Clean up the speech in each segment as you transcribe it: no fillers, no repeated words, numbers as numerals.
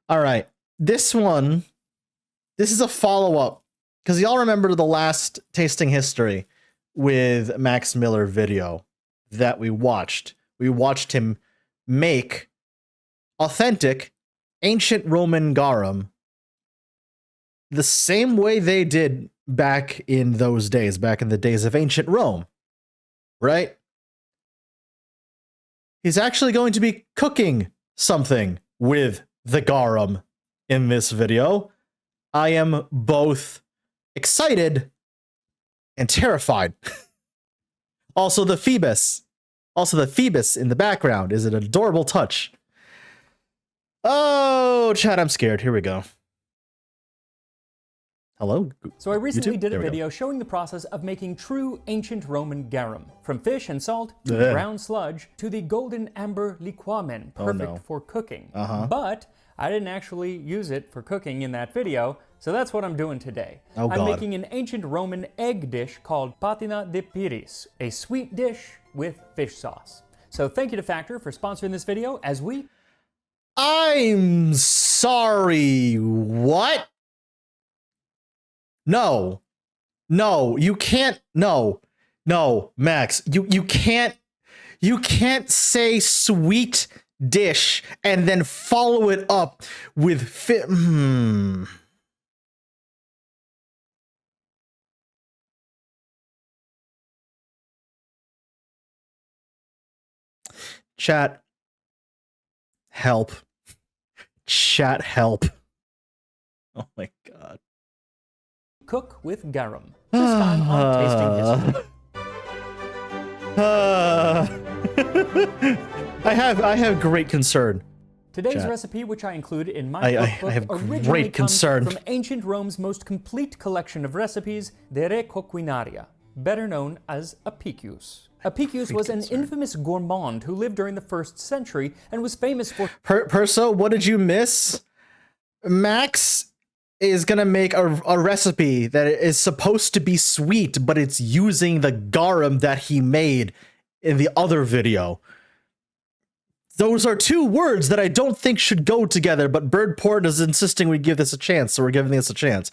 All right. This is a follow-up. Because y'all remember the last tasting history with Max Miller video that we watched. We watched him make authentic ancient Roman garum the same way they did back in those days, back in the days of ancient Rome, right? He's actually going to be cooking something with the garum in this video. I am both excited and terrified. Also the Phoebus in the background is an adorable touch. Oh, chat, I'm scared. Here we go. Hello? So I recently YouTube? did a There we go. video showing the process of making true ancient Roman garum. From fish and salt, to the brown sludge, to the golden amber liquamen, perfect for cooking. But I didn't actually use it for cooking in that video, so that's what I'm doing today. Oh, I'm God. making an ancient Roman egg dish called patina de piris, a sweet dish with fish sauce. So thank you to Factor for sponsoring this video as we... I'm sorry, what? No, you can't, no, Max, you can't say sweet dish and then follow it up with Chat, help. Chat, help. Oh my God. cook with garum. This time on Tasting History. I have great concern. Today's Chat. recipe, which I included in my I cookbook, have originally great comes concern. from ancient Rome's most complete collection of recipes, De Re Coquinaria, better known as Apicius. Apicius was an infamous gourmand who lived during the 1st century and was famous for... Perso, what did you miss? Max is gonna make a recipe that is supposed to be sweet, but it's using the garum that he made in the other video. Those are two words that I don't think should go together, but Birdport is insisting we give this a chance, so we're giving this a chance.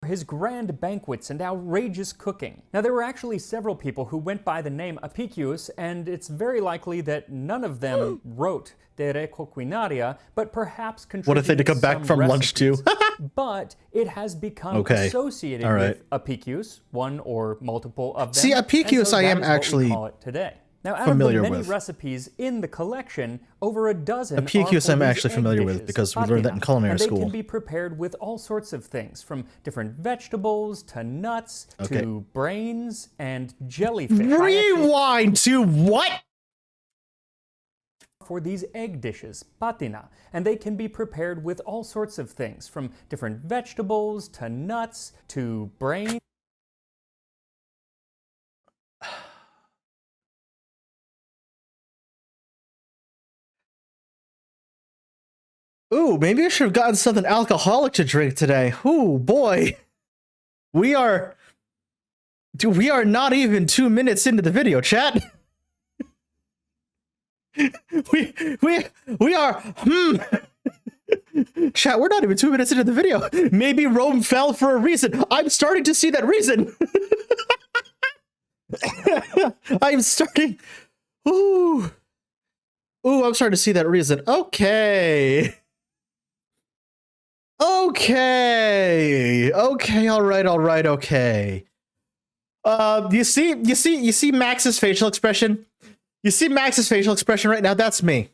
his grand banquets and outrageous cooking. Now, there were actually several people who went by the name Apicius, and it's very likely that none of them wrote De Re Coquinaria, but perhaps contributed. What if they come back some from lunch too? But it has become Okay. associated All right. with Apicius, one or multiple of them. See, Apicius and so I that am is what we actually call it today. Now, out familiar of the many with. recipes in the collection, over a dozen Apicius are for I'm these actually egg familiar with dishes, because we learned that in patina, culinary and school. They can be prepared with all sorts of things, from different vegetables to nuts to brains and jellyfish. Rewind to what? For these egg dishes, patina, and they can be prepared with all sorts of things, from different vegetables to nuts to brains. Ooh, maybe I should have gotten something alcoholic to drink today. Ooh, boy. We are not even 2 minutes into the video, chat. we are Chat, we're not even 2 minutes into the video. Maybe Rome fell for a reason. I'm starting to see that reason. I'm starting. Ooh, I'm starting to see that reason. Okay. All right, okay. You see Max's facial expression? You see Max's facial expression right now? That's me.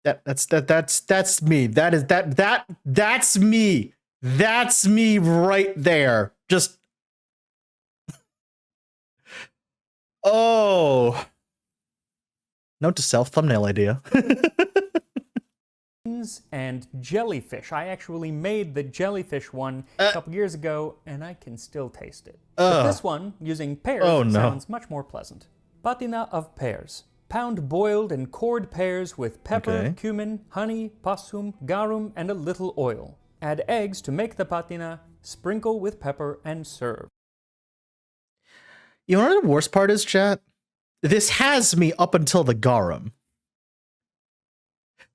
That's me. That's me. That's me right there. Just oh. Note to self, thumbnail idea. And jellyfish. I actually made the jellyfish one a couple years ago, and I can still taste it. But this one, using pears, sounds much more pleasant. Patina of pears. Pound boiled and cored pears with pepper, cumin, honey, possum, garum, and a little oil. Add eggs to make the patina, sprinkle with pepper, and serve. You know what the worst part is, chat? This has me up until the garum.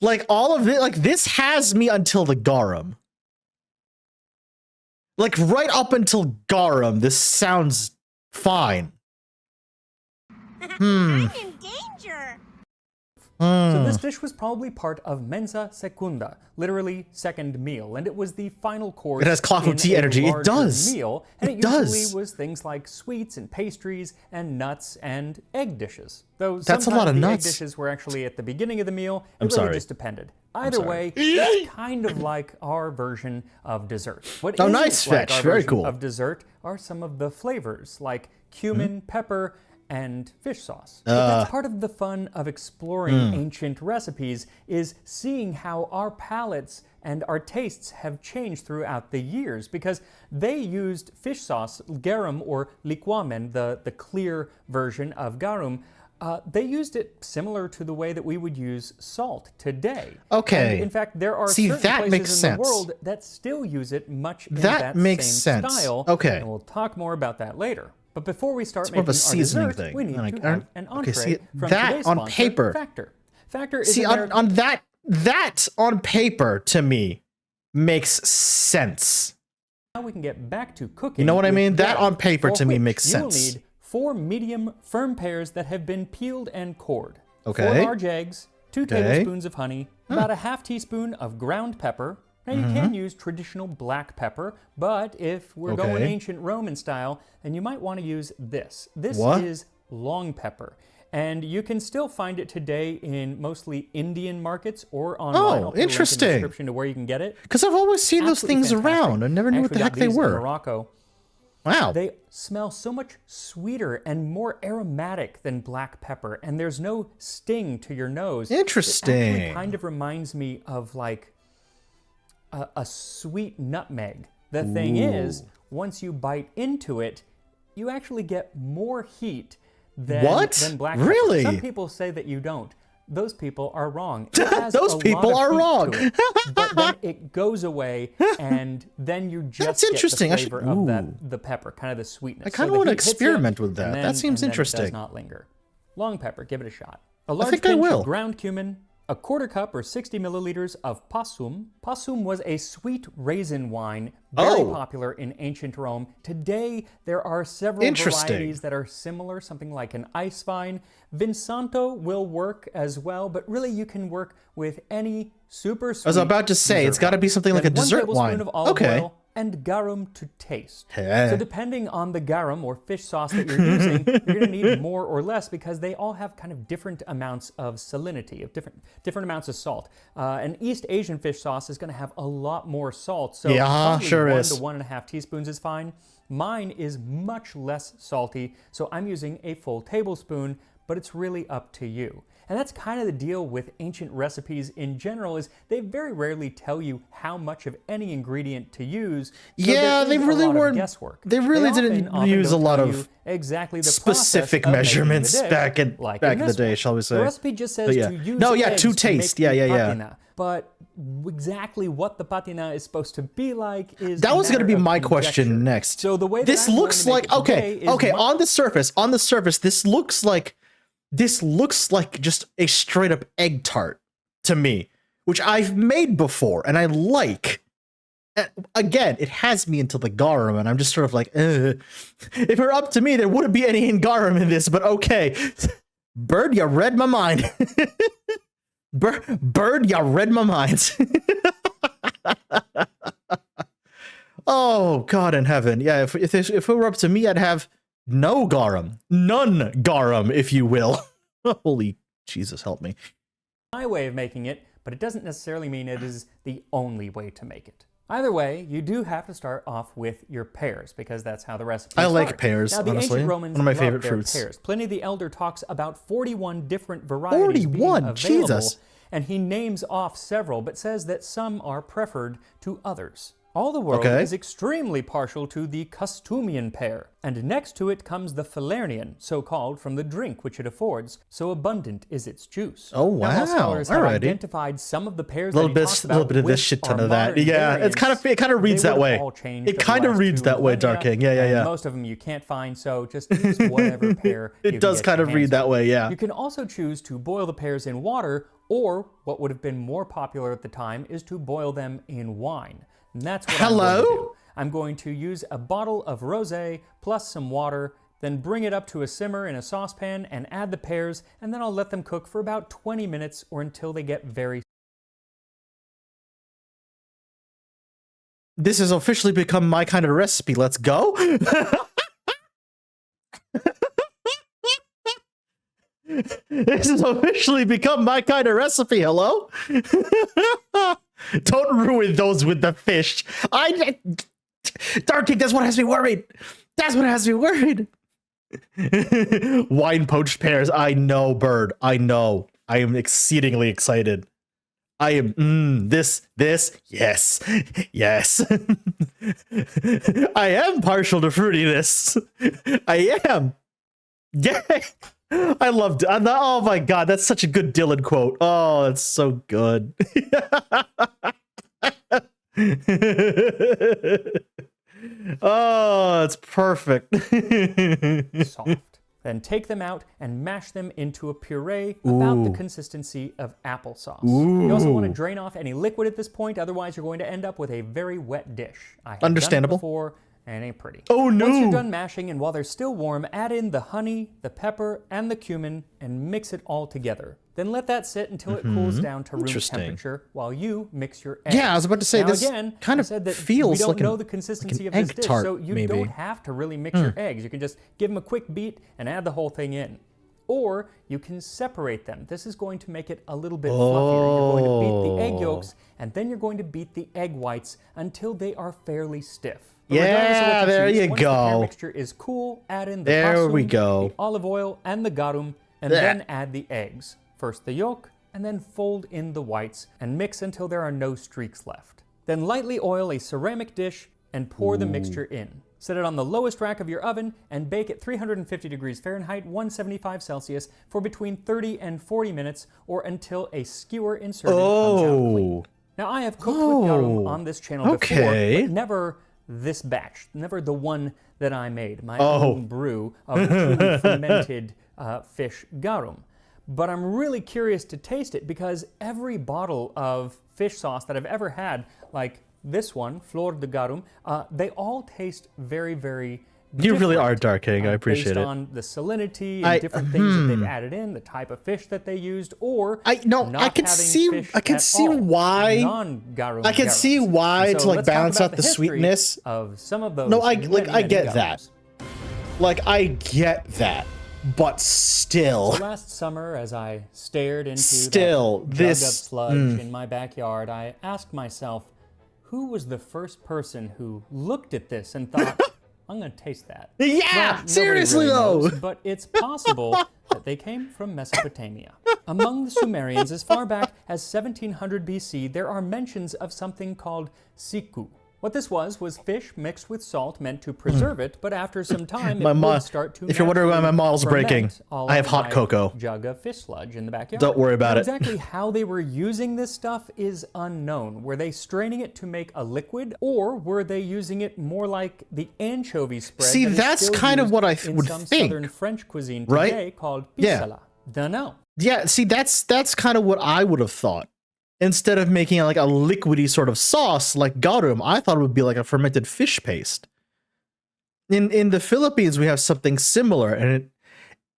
Like all of it, like this has me until the garum. Like right up until garum, this sounds fine. I'm in danger. So this dish was probably part of mensa secunda, literally second meal, and it was the final course. It has clafou tea energy. It does. Meal, and it usually was things like sweets and pastries and nuts and egg dishes. Though that's a lot of nuts. Egg dishes were actually at the beginning of the meal. It really just depended. Either way, it's kind of like our version of dessert. What nice fetch. Very cool. Of dessert are some of the flavors like cumin, pepper, and fish sauce. But that's part of the fun of exploring ancient recipes, is seeing how our palates and our tastes have changed throughout the years, because they used fish sauce, garum or liquamen, the clear version of garum. They used it similar to the way that we would use salt today. Okay. And in fact, there are certain places in the world that still use it much in that makes same sense. style. Okay. And we'll talk more about that later. But before we start it's making our dessert, thing. we need to have an entree from that today's on sponsor, paper. Factor. Factor is on that on paper to me makes sense. Now we can get back to cooking. You know what I mean? That garum, on paper to me makes sense. You will need 4 medium firm pears that have been peeled and cored. Okay. 4 large eggs, 2 tablespoons of honey, about a half teaspoon of ground pepper. Now you can use traditional black pepper, but if we're going ancient Roman style, then you might want to use this. This is long pepper. And you can still find it today in mostly Indian markets or online. Oh, interesting. In the description to where you can get it. Because I've always seen those things fantastic. around. I never knew what the heck they were. In Morocco. Wow. They smell so much sweeter and more aromatic than black pepper, and there's no sting to your nose. Interesting. It actually kind of reminds me of like a sweet nutmeg. The thing is, once you bite into it, you actually get more heat than black pepper. Really? Some people say that you don't. Those people are wrong. It has Those a people lot of are heat wrong. to it, but then it goes away, and then you just That's get interesting. the flavor of the pepper, kind of the sweetness. I kind of So want to the heat hits you, experiment with that. and That seems then interesting. It does not linger. Long pepper, give it a shot. A large think I pinch will. of ground cumin, a quarter cup or 60 milliliters of passum. Passum was a sweet raisin wine, very popular in ancient Rome. Today, there are several varieties that are similar, something like an ice vine. Vinsanto will work as well, but really you can work with any super sweet. I was about to say, it's got to be something like a dessert wine. 1 tablespoon of olive oil and garum to taste. So depending on the garum or fish sauce that you're using, you're going to need more or less, because they all have kind of different amounts of salinity, of different amounts of salt. An East Asian fish sauce is going to have a lot more salt, so probably 1 to 1.5 teaspoons is fine. Mine is much less salty, so I'm using a full tablespoon, but it's really up to you. And that's kind of the deal with ancient recipes in general, is they very rarely tell you how much of any ingredient to use. So they really weren't guesswork. They really didn't use a lot of exactly the specific measurements back in the day, shall we say. The recipe just says to use eggs to taste. To make patina. But exactly what the patina is supposed to be like is that was going to be my conjecture. question next. So the way this looks like on the surface this looks like just a straight up egg tart to me, which I've made before and I like. Again, it has me into the garum, and I'm just sort of like, if it were up to me, there wouldn't be any garum in this, but okay. Bird, you read my mind. Bird, you read my mind. Oh, God in heaven. Yeah, if it were up to me, I'd have no garum. None garum, if you will. Holy Jesus, help me. My way of making it, but it doesn't necessarily mean it is the only way to make it. Either way, you do have to start off with your pears, because that's how the recipe starts. I like pears, now, the honestly. ancient Romans one of my loved favorite their fruits. Pears. Pliny the Elder talks about 41 different varieties 41, being available, Jesus. and he names off several, but says that some are preferred to others. All the world is extremely partial to the Custumian pear, and next to it comes the Falernian, so called from the drink which it affords, so abundant is its juice. Oh, wow. Now, scholars have identified some of the pears a little bit of this shit ton of that. Yeah, it kind of reads that way. It kind of reads that way, Dark King. Yeah. Most of them you can't find, so just use whatever pear it does kind of read that way, yeah. You can also choose to boil the pears in water Or what would have been more popular at the time is to boil them in wine. And that's what I'm going to do. I'm going to use a bottle of rosé plus some water, then bring it up to a simmer in a saucepan and add the pears, and then I'll let them cook for about 20 minutes or until they get very... This has officially become my kind of recipe. Let's go. This has officially become my kind of recipe. Hello? Don't ruin those with the fish. Dark King, that's what has me worried. That's what has me worried. Wine poached pears. I know, Bird. I know. I am exceedingly excited. I am, yes, yes. I am partial to fruitiness. I am. Yeah. I loved it. Oh my God, that's such a good Dylan quote. Oh, that's so good. Oh, it's perfect. Soft. Then take them out and mash them into a puree about the consistency of applesauce. Ooh. You also want to drain off any liquid at this point, otherwise you're going to end up with a very wet dish. I have Understandable. Done it before, and ain't pretty. Oh no! Once you're done mashing and while they're still warm, add in the honey, the pepper, and the cumin and mix it all together. Then let that sit until it cools down to room temperature while you mix your eggs. Yeah, I was about to say, now, this again, kind of said that feels we don't like know the consistency of this dish, tart, so you don't have to really mix your eggs. You can just give them a quick beat and add the whole thing in. Or you can separate them. This is going to make it a little bit fluffier. You're going to beat the egg yolks, and then you're going to beat the egg whites until they are fairly stiff. But yeah, there you once go. The pear mixture is cool, add in the there we go. the olive oil, and the garum, and then add the eggs. First the yolk, and then fold in the whites, and mix until there are no streaks left. Then lightly oil a ceramic dish and pour the mixture in. Set it on the lowest rack of your oven and bake at 350 degrees Fahrenheit, 175 Celsius for between 30 and 40 minutes or until a skewer inserted comes out clean. Now I have cooked with garum on this channel before, but never this batch, never the one that I made, my own brew of truly fermented fish garum. But I'm really curious to taste it because every bottle of fish sauce that I've ever had, like this one, Flor de Garum, they all taste very, very different. You really are, Dark King. I appreciate it. Based on the salinity and different things that they've added in, the type of fish that they used, or I can see why. Non-garum. I can see why to like balance out the sweetness of some of those. No, I get that. Like I get that. But still. So last summer, as I stared into that jug of sludge in my backyard, I asked myself, who was the first person who looked at this and thought, I'm going to taste that? Yeah, well, seriously really though. knows, but it's possible that they came from Mesopotamia. Among the Sumerians, as far back as 1700 BC, there are mentions of something called siku. What this was fish mixed with salt meant to preserve it, but after some time it would start to. If you're wondering why my model's breaking, I have hot cocoa. Jug of fish sludge in the backyard. Don't worry about it. Exactly how they were using this stuff is unknown. Were they straining it to make a liquid, or were they using it more like the anchovy spread? See, that's kind of what I would some think. Southern French cuisine today called pisala. Dunno. Yeah, see, that's kind of what I would have thought. Instead of making like a liquidy sort of sauce like garum, I thought it would be like a fermented fish paste. In the Philippines, we have something similar, and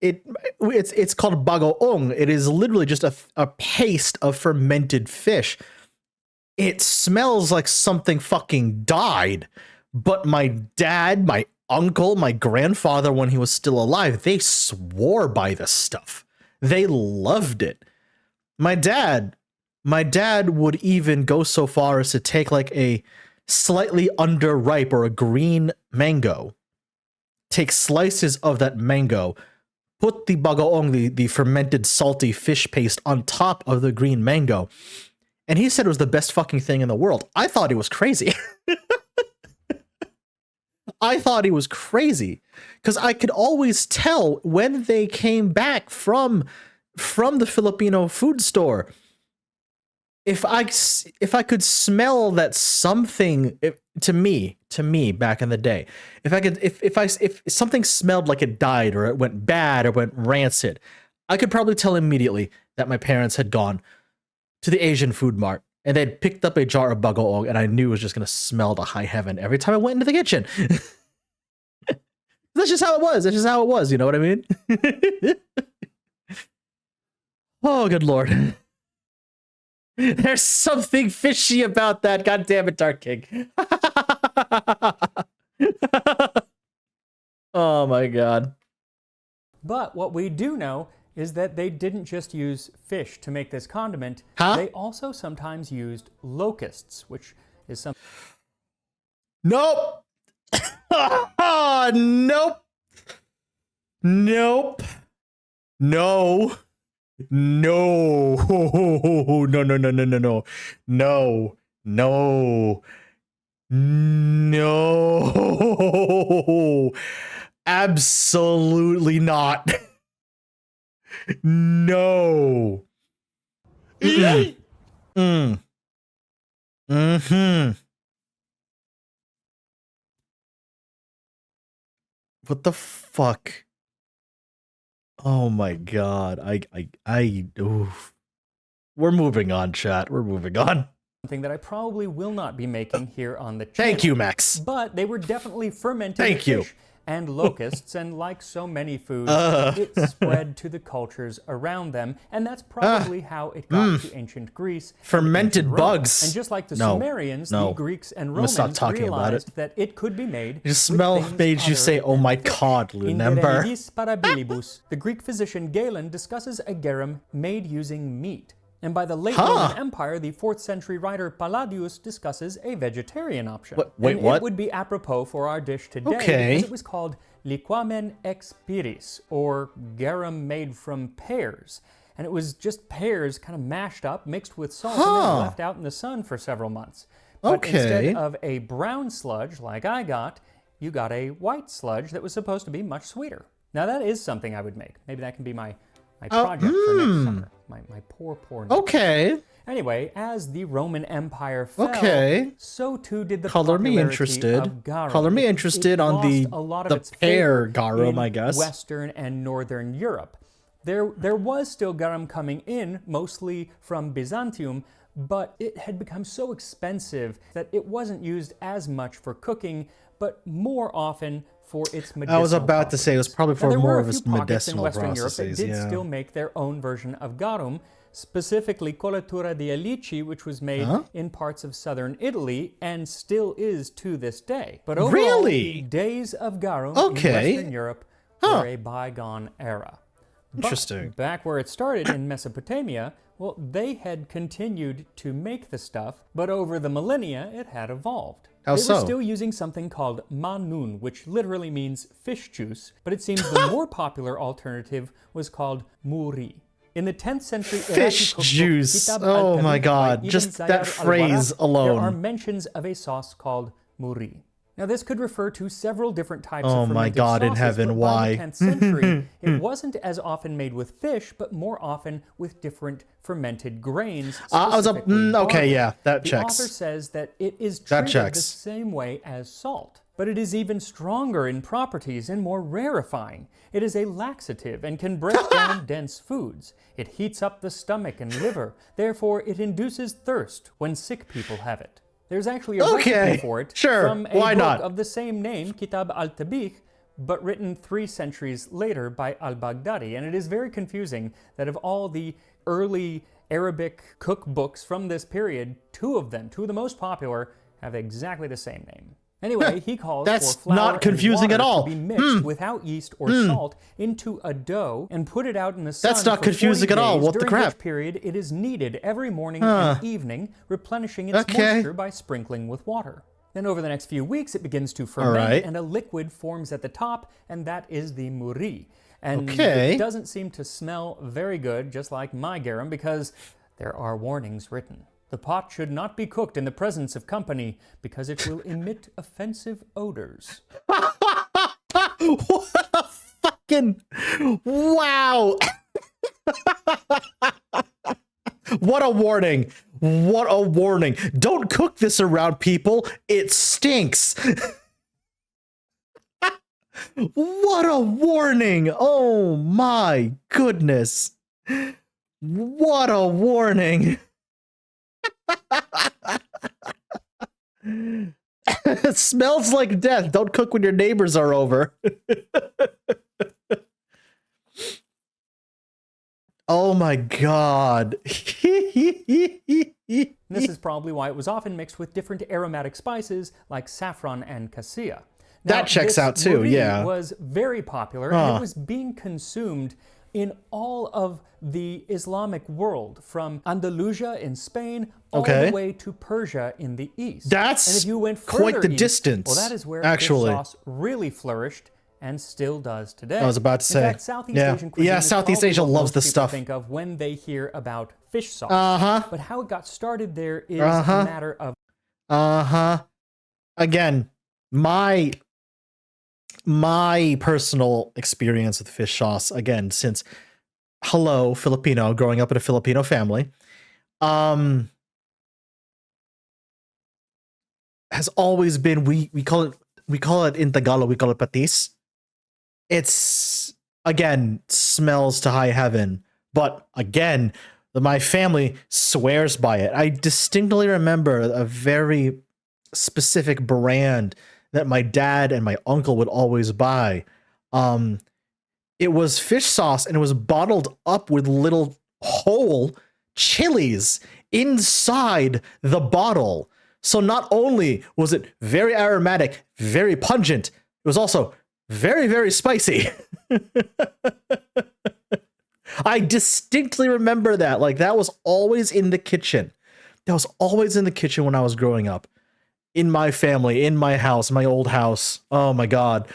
it's called bagoong. It is literally just a paste of fermented fish. It smells like something fucking died. But my dad, my uncle, my grandfather, when he was still alive, they swore by this stuff. They loved it. My dad would even go so far as to take like a slightly underripe or a green mango, take slices of that mango, put the bagoong, the fermented salty fish paste, on top of the green mango. And he said it was the best fucking thing in the world. I thought he was crazy. I thought he was crazy because I could always tell when they came back from the Filipino food store. If I could smell that something, to me back in the day, if something smelled like it died or it went bad or went rancid, I could probably tell immediately that my parents had gone to the Asian food mart and they'd picked up a jar of bagoong, and I knew it was just going to smell to high heaven every time I went into the kitchen. That's just how it was. That's just how it was. You know what I mean? Oh, good Lord. There's something fishy about that. God damn it, Dark King. Oh my God. But what we do know is that they didn't just use fish to make this condiment. They also sometimes used locusts, which is something. Nope. Nope. Nope. No. No. No, no, no, no, no, no. No. No. No. Absolutely not. No. Mm-hmm. What the fuck? Oh my God. Oof. We're moving on, chat. We're moving on. Something that I probably will not be making here on the channel. Thank you, Max. But they were definitely fermented fish and locusts, and like so many foods, it spread to the cultures around them, and that's probably how it got to ancient Greece. Fermented bugs. And just like the Sumerians, the Greeks and Romans realized that it could be made. The smell made you say, "Oh my God," remember? The Greek physician Galen discusses a garum made using meat. And by the late Roman Empire, the 4th century writer Palladius discusses a vegetarian option. Wait, what? It would be apropos for our dish today because it was called liquamen ex piris, or garum made from pears. And it was just pears kind of mashed up, mixed with salt, and then left out in the sun for several months. But instead of a brown sludge like I got, you got a white sludge that was supposed to be much sweeter. Now that is something I would make. Maybe that can be my project for next summer. My poor Okay. Anyway, as the Roman Empire fell, so too did the popularity of garum. Color me interested on the pear garum, I guess. Western and Northern Europe. There was still garum coming in, mostly from Byzantium, but it had become so expensive that it wasn't used as much for cooking, but more often for its medicinal I was about to say it was probably for more of its medicinal processes. There were a few pockets in Western Europe that did still make their own version of garum, specifically colatura di alici, which was made in parts of southern Italy and still is to this day. But overall, the days of garum in Western Europe were a bygone era. Interesting. But back where it started in Mesopotamia, well, they had continued to make the stuff, but over the millennia, it had evolved. They were still using something called manun, which literally means fish juice, but it seems the more popular alternative was called muri. In the 10th century, fish juice. Oh my God! Just that phrase alone. There are mentions of a sauce called muri. Now, this could refer to several different types of fermented my God sauces, in heaven, but why? by the 10th century, it wasn't as often made with fish, but more often with different fermented grains. Okay, yeah, that checks. The author says that it is treated the same way as salt, but it is even stronger in properties and more rarefying. It is a laxative and can break down dense foods. It heats up the stomach and liver. Therefore, it induces thirst when sick people have it. There's actually a recipe for it from a book of the same name, Kitab al-Tabikh, but written 3 centuries later by al-Baghdadi. And it is very confusing that of all the early Arabic cookbooks from this period, two of the most popular, have exactly the same name. Anyway, he calls for flour and water to be mixed without yeast or salt into a dough and put it out in the sun. That's not confusing at all. What the crap? During which period it is kneaded every morning and evening, replenishing its moisture by sprinkling with water. Then over the next few weeks, it begins to ferment and a liquid forms at the top, and that is the muri. And it doesn't seem to smell very good, just like my garum, because there are warnings written. The pot should not be cooked in the presence of company because it will emit offensive odors. What a fucking... Wow! What a warning. What a warning. Don't cook this around people. It stinks. What a warning! Oh my goodness. What a warning. It smells like death. Don't cook when your neighbors are over. Oh my god. This is probably why it was often mixed with different aromatic spices like saffron and cassia. Now, that checks out too, yeah. It was very popular and it was being consumed in all of the Islamic world, from Andalusia in Spain all the way to Persia in the east. That's and if you went quite the east, distance. Well, that is where actually fish sauce really flourished and still does today. I was about to say. In fact, Southeast Asian cuisine is Southeast Asia loves this stuff. Think of when they hear about fish sauce. But how it got started there is a matter of. Again, my personal experience with fish sauce, again, since Filipino, growing up in a Filipino family, has always been, we call it in Tagalog, we call it patis. It's, again, smells to high heaven, but again, my family swears by it. I distinctly remember a very specific brand that my dad and my uncle would always buy. It was fish sauce, and it was bottled up with little whole chilies inside the bottle. So not only was it very aromatic, very pungent, it was also very, very spicy. I distinctly remember that. Like, that was always in the kitchen. That was always in the kitchen when I was growing up. In my family, in my house, my old house. Oh my God.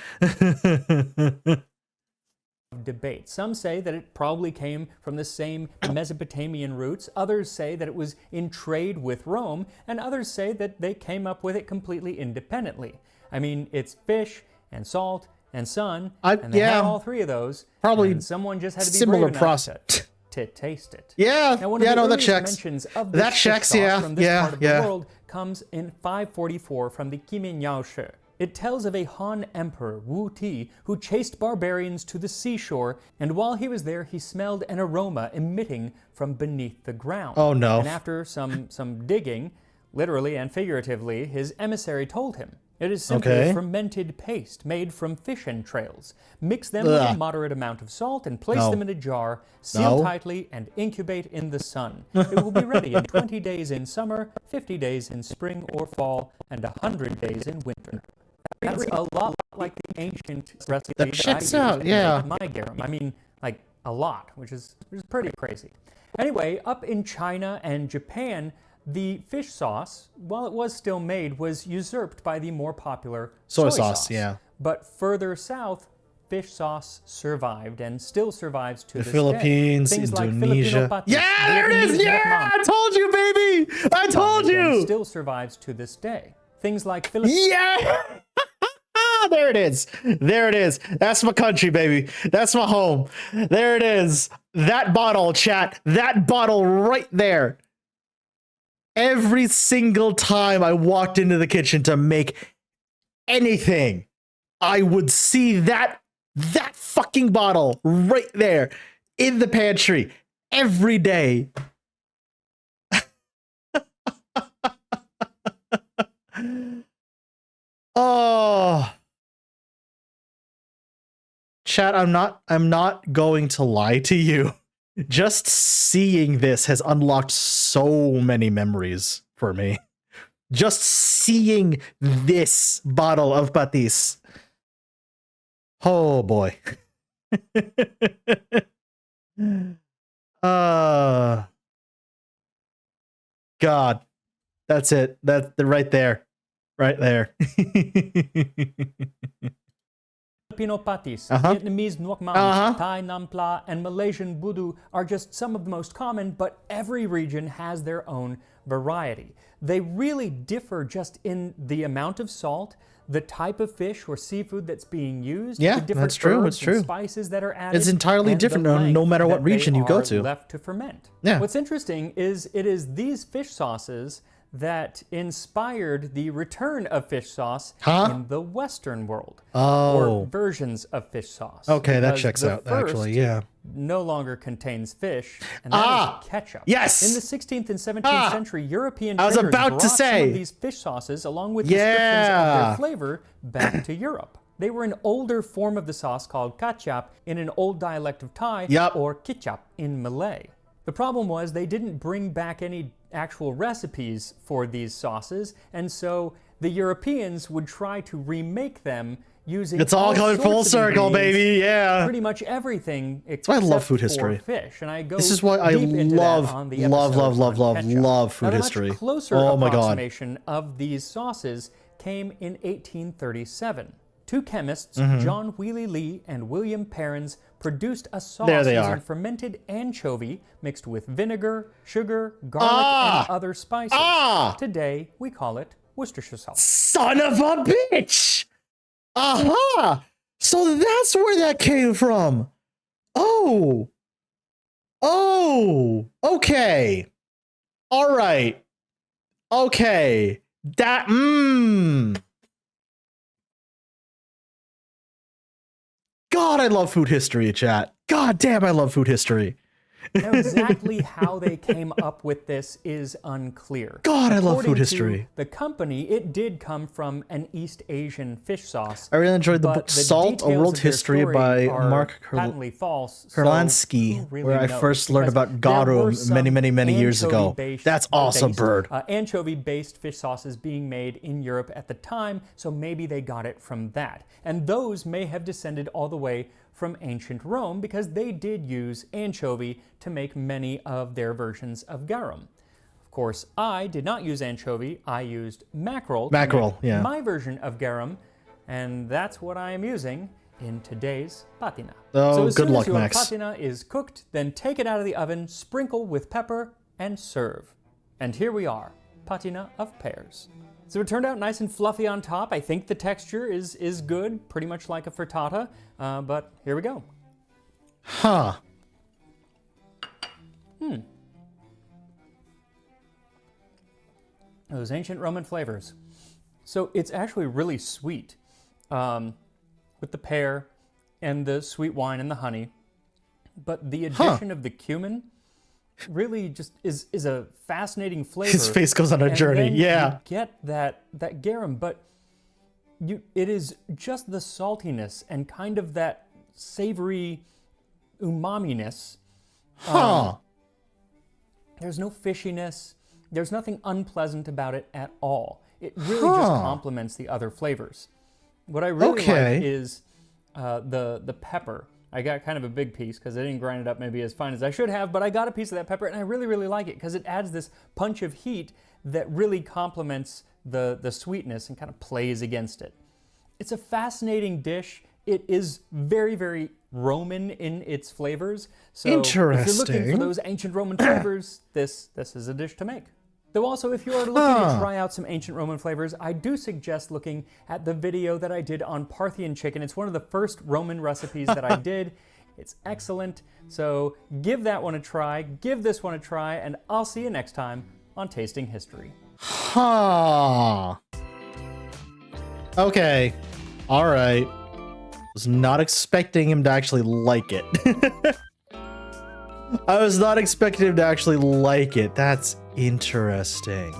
Debate. Some say that it probably came from the same Mesopotamian roots. Others say that it was in trade with Rome, and others say that they came up with it completely independently. I mean, it's fish and salt and sun, and they had all three of those. Probably and someone just had to be similar brave process to taste it. Yeah, now, one of the that earliest checks. mentions of That this checks, fish sauce from this part of the yeah. world comes in 544 from the Kimingyao Shi. It tells of a Han emperor, Wu Ti, who chased barbarians to the seashore, and while he was there, he smelled an aroma emitting from beneath the ground. Oh no. And after some digging, literally and figuratively, his emissary told him, it is simply a fermented paste made from fish entrails. Mix them with a moderate amount of salt and place them in a jar, seal tightly, and incubate in the sun. It will be ready in 20 days in summer, 50 days in spring or fall, and 100 days in winter. That's a lot like the ancient recipe that checks out, my garum. I mean, like, a lot, which is pretty crazy. Anyway, up in China and Japan, the fish sauce, while it was still made, was usurped by the more popular soy sauce. Yeah. But further south, fish sauce survived and still survives to this day. Philippines, Things Indonesia. Like yeah, there it is! Yeah! I told you, baby! I told you! Still survives to this day. Things like Philippines. Yeah! There it is. There it is. That's my country, baby. That's my home. There it is. That bottle, chat. That bottle right there. Every single time I walked into the kitchen to make anything, I would see that fucking bottle right there in the pantry every day. Oh. Chat, I'm not going to lie to you. Just seeing this has unlocked so many memories for me. Just seeing this bottle of patis. Oh boy. God. That's it. That's right there. Right there. Filipino patis, Vietnamese nuoc mam, Thai nam pla, and Malaysian budu are just some of the most common, but every region has their own variety. They really differ just in the amount of salt, the type of fish or seafood that's being used, the different that's true. herbs and spices that are added. It's entirely different no matter what region you go to. Left to ferment. Yeah. What's interesting is it is these fish sauces that inspired the return of fish sauce in the Western world. Oh. Or versions of fish sauce. Okay, that checks out, actually, yeah. No longer contains fish, and that is ketchup. Yes! In the 16th and 17th century, European traders brought some of these fish sauces, along with descriptions of their flavor, back to Europe. They were an older form of the sauce called ketchup in an old dialect of Thai, or ketchup in Malay. The problem was they didn't bring back any actual recipes for these sauces, and so the Europeans would try to remake them using it's all coming full circle, baby. Yeah, pretty much everything except I love food history. Fish, and I go this is what I love food history. A much closer approximation of these sauces came in 1837. Two chemists, John Wheely Lee and William Perrins, produced a sauce using fermented anchovy mixed with vinegar, sugar, garlic, and other spices. Today, we call it Worcestershire sauce. Son of a bitch! Aha! So that's where that came from. Oh. Oh. Okay. All right. Okay. That, God, I love food history, chat. God damn, I love food history. Now, exactly how they came up with this is unclear. God, I love food history. The company, it did come from an East Asian fish sauce. I really enjoyed the book Salt, A World History by Mark Kurlansky, where I first learned about Garum many years ago. That's awesome, bird. Anchovy-based fish sauces being made in Europe at the time, so maybe they got it from that. And those may have descended all the way from ancient Rome, because they did use anchovy to make many of their versions of garum. Of course, I did not use anchovy, I used mackerel to make my version of garum, and that's what I am using in today's patina. Oh, so as good soon luck, as your Max. patina is cooked, then take it out of the oven, sprinkle with pepper, and serve. And here we are, patina of pears. So it turned out nice and fluffy on top. I think the texture is good, pretty much like a frittata, but here we go. Huh. Those ancient Roman flavors. So it's actually really sweet, with the pear and the sweet wine and the honey, but the addition of the cumin really just is a fascinating flavor. His face goes on a journey. You get that garum, but it is just the saltiness and kind of that savory umami-ness. There's no fishiness. There's nothing unpleasant about it at all. It really just complements the other flavors. What I really like is the pepper. I got kind of a big piece because I didn't grind it up maybe as fine as I should have, but I got a piece of that pepper, and I really like it because it adds this punch of heat that really complements the sweetness and kind of plays against it. It's a fascinating dish. It is very Roman in its flavors. So interesting. If you're looking for those ancient Roman flavors, this is a dish to make. Though also, if you are looking to try out some ancient Roman flavors, I do suggest looking at the video that I did on Parthian chicken. It's one of the first Roman recipes that I did. It's excellent. So give that one a try, give this one a try, and I'll see you next time on Tasting History. Okay. All right. Was not expecting him to actually like it. I was not expecting him to actually like it. That's interesting.